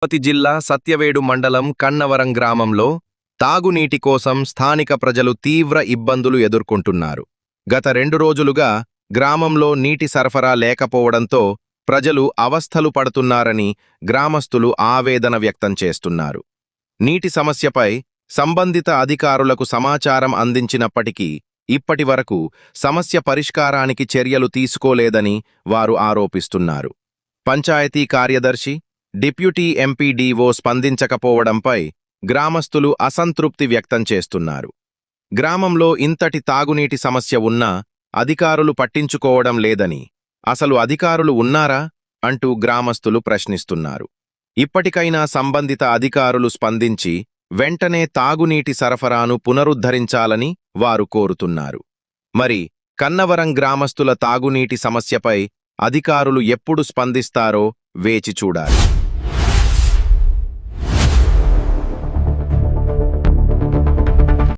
తిరుపతి జిల్లా సత్యవేడు మండలం కన్నవరం గ్రామంలో తాగునీటి కోసం స్థానిక ప్రజలు తీవ్ర ఇబ్బందులు ఎదుర్కొంటున్నారు. గత 2 రోజులుగా గ్రామంలో నీటి సరఫరా లేకపోవడంతో ప్రజలు అవస్థలు పడుతున్నారని గ్రామస్తులు ఆవేదన వ్యక్తం చేస్తున్నారు. నీటి సమస్యపై సంబంధిత అధికారులకు సమాచారం అందించినప్పటికీ ఇప్పటివరకు సమస్య పరిష్కారానికి చర్యలు తీసుకోలేదని వారు ఆరోపిస్తున్నారు. పంచాయతీ కార్యదర్శి, డిప్యూటీ ఎంపీడీఓ స్పందించకపోవడంపై గ్రామస్తులు అసంతృప్తి వ్యక్తం చేస్తున్నారు. గ్రామంలో ఇంతటి తాగునీటి సమస్య ఉన్నా అధికారులు పట్టించుకోవడం లేదని, అసలు అధికారులు ఉన్నారా అంటూ గ్రామస్తులు ప్రశ్నిస్తున్నారు. ఇప్పటికైనా సంబంధిత అధికారులు స్పందించి వెంటనే తాగునీటి సరఫరాను పునరుద్ధరించాలని వారు కోరుతున్నారు. మరి కన్నవరం గ్రామస్తుల తాగునీటి సమస్యపై అధికారులు ఎప్పుడు స్పందిస్తారో వేచి చూడాలి.